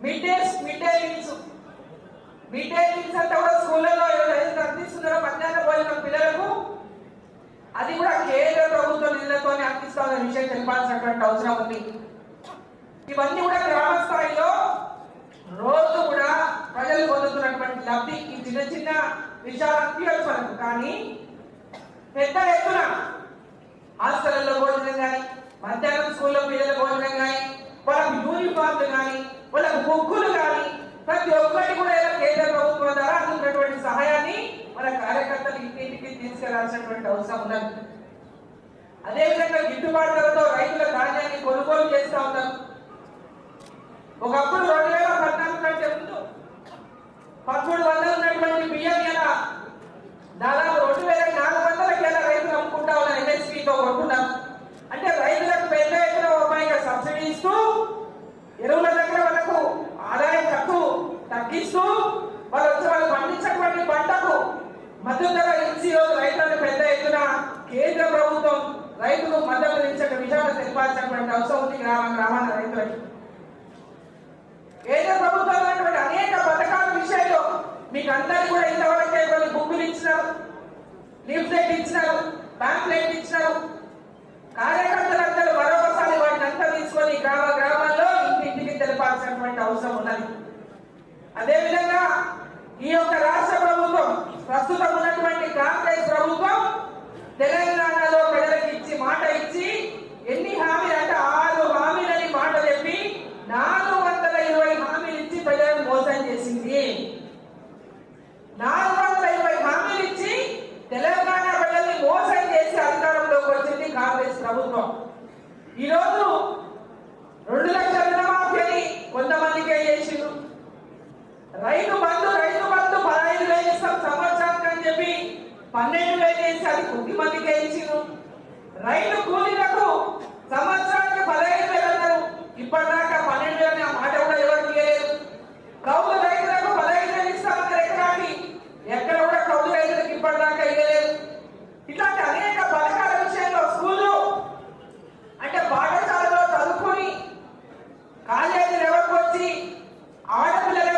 Mid day meals అంటే కూడా స్కూళ్ళలో ఏదైతే అందిస్తున్నారో మధ్యాహ్న భోజనం పిల్లలకు అది కూడా కేంద్ర ప్రభుత్వ నిధులతో అందిస్తామనే విషయం తెలిపాల్సినటువంటి అవసరం ఉంది. ఇవన్నీ కూడా గ్రామ స్థాయిలో రోజు కూడా ప్రజలు పొందుతున్నటువంటి లబ్ధి ఈ చిన్న చిన్న విషయాలకు తెలుసు. కానీ పెద్ద ఎత్తున హాస్టల్లో భోజనం కానీ, మధ్యాహ్నం స్కూల్లో పిల్లల భోజనం కానీ, వాళ్ళకు యూనిఫామ్లు కానీ, వాళ్ళకు బుక్కులు కానీ, ప్రతి ఒక్కటి కూడా కేంద్ర ప్రభుత్వం ద్వారా అందుతున్నటువంటి సహాయాన్ని మన కార్యకర్తలు ఇంటింటికి తీసుకెళ్లాల్సినటువంటి అవసరం ఉన్నది. అదేవిధంగా గిట్టుబాటు ధరతో రైతుల ధాన్యాన్ని కొనుగోలు చేస్తూ ఉన్నారు. ఒకప్పుడు 2014 కంటే ముందు 1300 ఉన్నటువంటి బియ్యం ఇలా దాదాపు 2400 రైతులు అమ్ముకుంటా ఉన్నారు. ఎంఎస్పీతో కొనుక్కున్నాం అంటే రైతులకు పెద్ద ఎత్తున రూపాయిగా సబ్సిడీ ఇస్తూ ఎరువుల దగ్గర వాళ్ళకు ఆదాయం ఖర్చు తగ్గిస్తూ వాళ్ళు పండించినటువంటి పంటకు మద్దతు ధర ఇచ్చి రైతులను పెద్ద ఎత్తున కేంద్ర ప్రభుత్వం రైతులకు మద్దతు ఇచ్చే విషయాలు తెలిపాల్సినటువంటి అవసరం ఉంది. గ్రామాల రైతులకి కేంద్ర ప్రభుత్వం అనేక పథకాల విషయంలో మీకు అందరికీ కూడా ఇంతవరకే కొన్ని బుక్కులు ఇచ్చినారు, లీఫ్లెట్ ఇచ్చినారు, ప్యాంప్లెట్ ఇచ్చినారు. కార్యకర్తలందరూ మరొకసారి వాటిని అంతా తీసుకొని గ్రామాల్లో ఇంటింటికి తెలపాల్సినటువంటి అవసరం ఉన్నది. అదేవిధంగా ఈ యొక్క రాష్ట్ర ప్రభుత్వం ప్రస్తుతం ఉన్నటువంటి కాంగ్రెస్ ప్రభుత్వం తెలంగాణలో ప్రజలకు ఇచ్చి మాట ఇచ్చి ఎన్ని హామీలు అంటే 6 హామీలని మాట చెప్పి 420 హామీలు ఇచ్చి ప్రజలను మోసం చేసింది. 420 హామీలు ఇచ్చి తెలంగాణ ప్రజల్ని మోసం చేసి అధికారంలోకి వచ్చింది కాంగ్రెస్ ప్రభుత్వం. ఈరోజు 2 లక్షల రుణమాఫీ కొంతమందికే చేసిండు. రైతు బంధు 15,000 ఇస్తాం సంవత్సరానికి అని చెప్పి 12,000 చేసి అది కొద్ది మందికే ఇచ్చిండు. రైతు కూలీలకు సంవత్సరానికి 15,000 అన్నారు. ఇప్పటిదాకా 12,000 మాట కూడా ఎవరికి లేదు. కౌలు రైతులకు 15,000 ఇస్తామన్నారు ఎకరాకి, ఎక్కడ కూడా కౌలు రైతులకు ఇప్పటిదాకా ఇవ్వలేదు. ఇట్లాంటి అనేక పథకాల విషయంలో స్కూళ్ళు అంటే పాఠశాలలో చదువుకుని కాలేజీలు ఎవరికి వచ్చి ఆడపిల్లలు